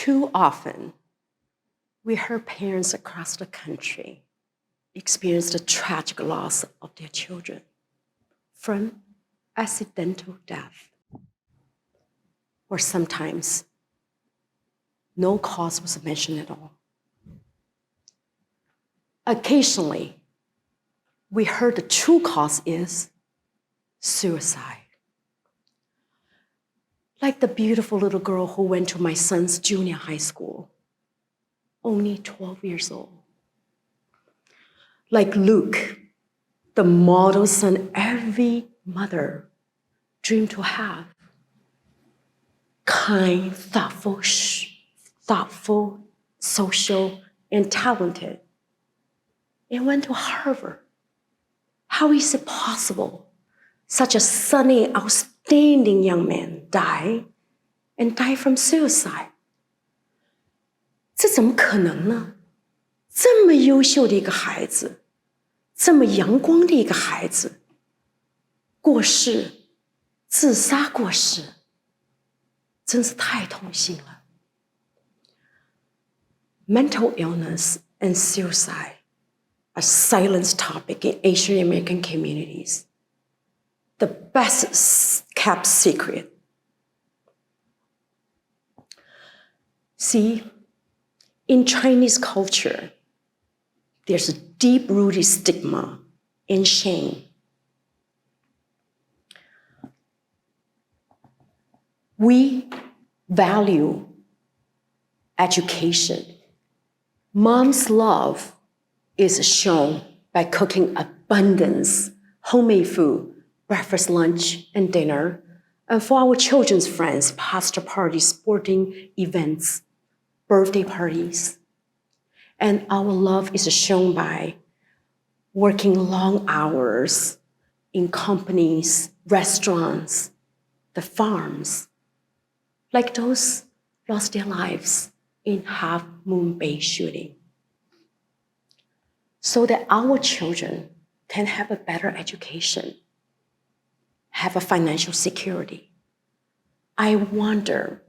Too often, we heard parents across the country experience the tragic loss of their children from accidental death, or sometimes no cause was mentioned at all. Occasionally, we heard the true cause is suicide. Like the beautiful little girl who went to my son's junior high school, only 12 years old. Like Luke, the model son every mother dreamed to have. Kind, thoughtful, social, and talented. And went to Harvard. How is it possible such a sunny, outstanding young man died from suicide? 这怎么可能呢？这么优秀的一个孩子，这么阳光的一个孩子，过世，自杀过世，真是太痛心了。Mental illness and suicide are silent topic in Asian American communities. The best kept secret. See, in Chinese culture, there's a deep-rooted stigma and shame. We value education. Mom's love is shown by cooking abundance, homemade food, breakfast, lunch, and dinner, and for our children's friends, pasta parties, sporting events, birthday parties. And our love is shown by working long hours in companies, restaurants, the farms, like those lost their lives in Half Moon Bay shooting, so that our children can have a better education, have a financial security. I wonder,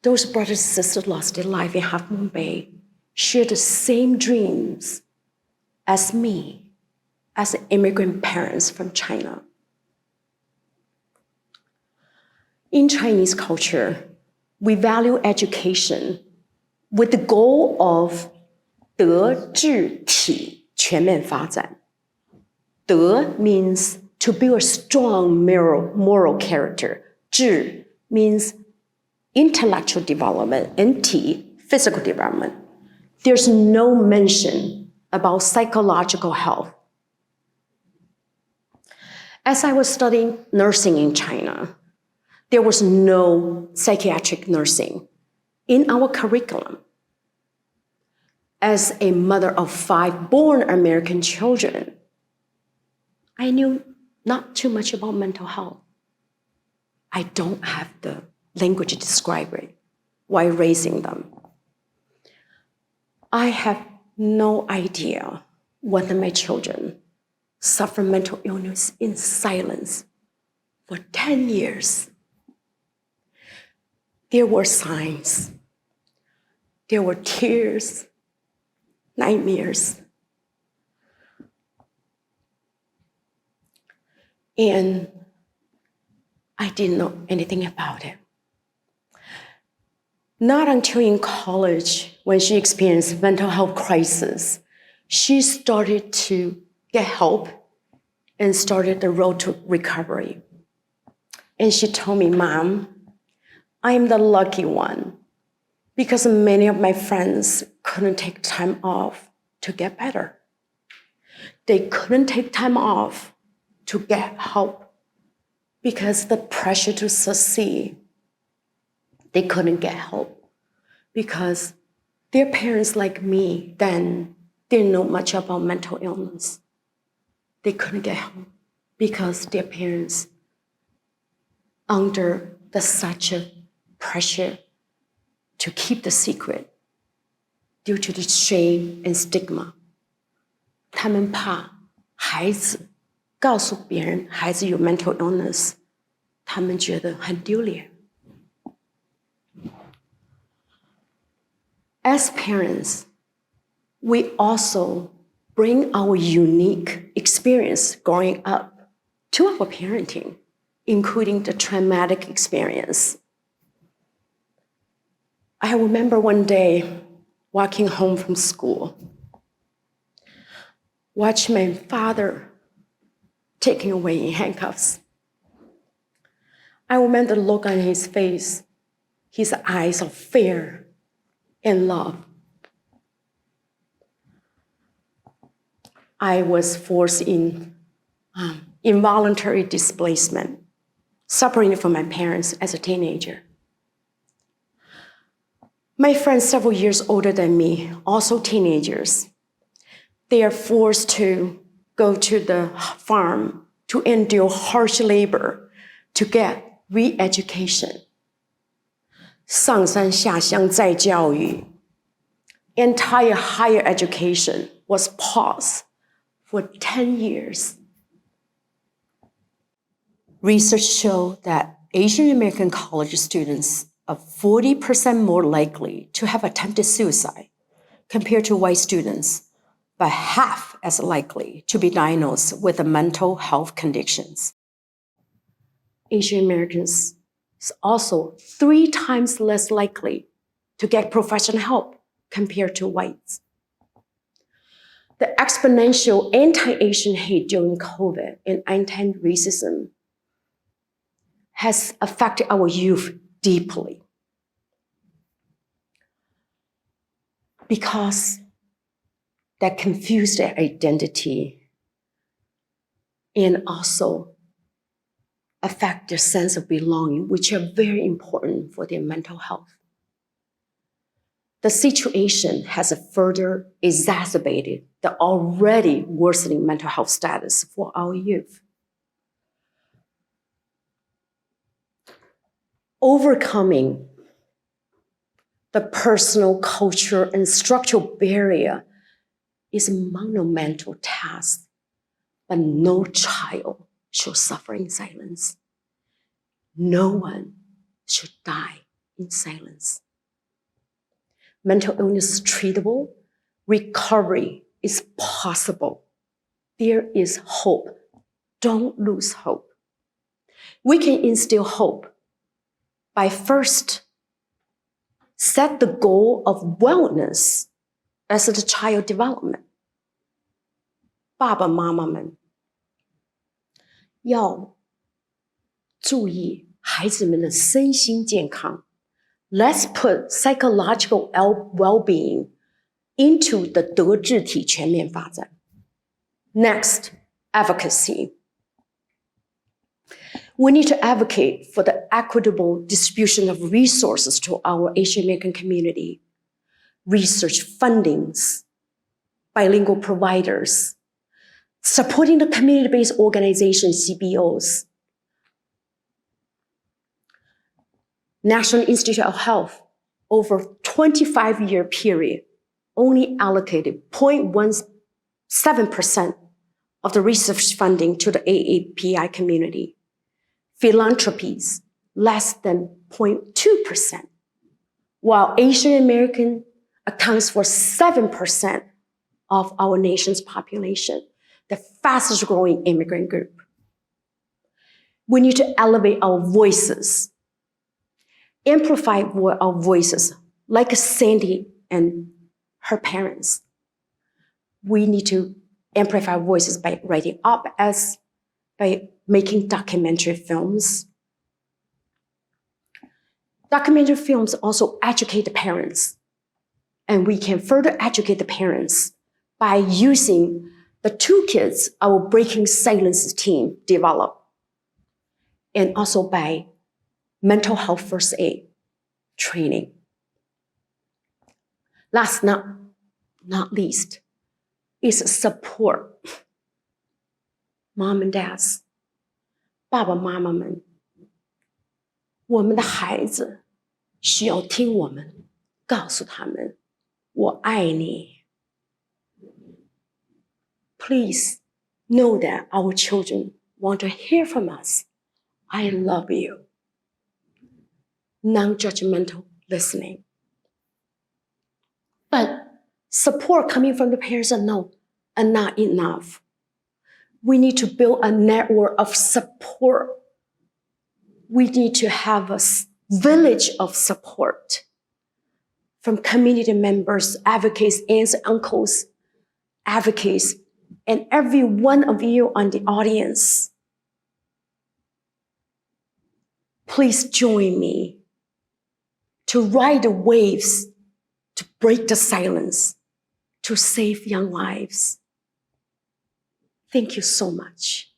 those brothers and sisters lost their life in Half Moon Bay share the same dreams as me, as immigrant parents from China. In Chinese culture, we value education with the goal of 德智体全面发展. 德 means to build a strong moral character. 智 means intellectual development, and 体, physical development. There's no mention about psychological health. As I was studying nursing in China, there was no psychiatric nursing in our curriculum. As a mother of 5 born American children, I knew not too much about mental health. I don't have the language to describe it while raising them. I have no idea whether my children suffer mental illness in silence for 10 years. There were signs. There were tears, nightmares. And I didn't know anything about it. Not until in college, when she experienced mental health crisis, she started to get help and started the road to recovery. And she told me, Mom, I'm the lucky one because many of my friends couldn't take time off to get better. They couldn't take time off to get help because the pressure to succeed. They couldn't get help because their parents, like me, then didn't know much about mental illness. They couldn't get help because their parents, under such a pressure to keep the secret due to the shame and stigma. 他们怕孩子告诉别人孩子有 mental illness, 他们觉得很丢脸。As parents, we also bring our unique experience growing up to our parenting, including the traumatic experience. I remember one day walking home from school, watching my father taken away in handcuffs. I remember the look on his face, his eyes of fear and love. I was forced in involuntary displacement, separated from my parents as a teenager. My friends several years older than me, also teenagers, they are forced to go to the farm to endure harsh labor to get re-education. 上山下乡再教育, entire higher education was paused for 10 years. Research showed that Asian American college students are 40% more likely to have attempted suicide compared to white students, but half as likely to be diagnosed with mental health conditions. Asian Americans are also 3 times less likely to get professional help compared to whites. The exponential anti-Asian hate during COVID and anti-racism has affected our youth deeply. Because that confused their identity and also affect their sense of belonging, which are very important for their mental health. The situation has further exacerbated the already worsening mental health status for our youth. Overcoming the personal, cultural, and structural barrier is a monumental task, but no child should suffer in silence. No one should die in silence. Mental illness is treatable. Recovery is possible. There is hope. Don't lose hope. We can instill hope by first set the goal of wellness as the child development. 爸爸妈妈们要注意孩子们的身心健康。Let's put psychological well-being into the 德智体全面发展。Next, advocacy. We need to advocate for the equitable distribution of resources to our Asian American community, research fundings, bilingual providers, supporting the community-based organizations, CBOs. National Institute of Health, over 25-year period, only allocated 0.17% of the research funding to the AAPI community. Philanthropies, less than 0.2%, while Asian American accounts for 7% of our nation's population, the fastest growing immigrant group. We need to elevate our voices, amplify our voices, like Sandy and her parents. We need to amplify our voices by writing op-eds, by making documentary films. Documentary films also educate the parents, and we can further educate the parents by using the toolkits our Breaking Silence team developed, and also by mental health first aid training. Last not least is support. Mom and dads, 爸爸妈妈们，我们的孩子需要听我们告诉他们，我爱你。Please know that our children want to hear from us. I love you. Non-judgmental listening. But support coming from the parents are not enough. We need to build a network of support. We need to have a village of support from community members, advocates, aunts, uncles, advocates, and every one of you on the audience. Please join me to ride the waves, to break the silence, to save young lives. Thank you so much.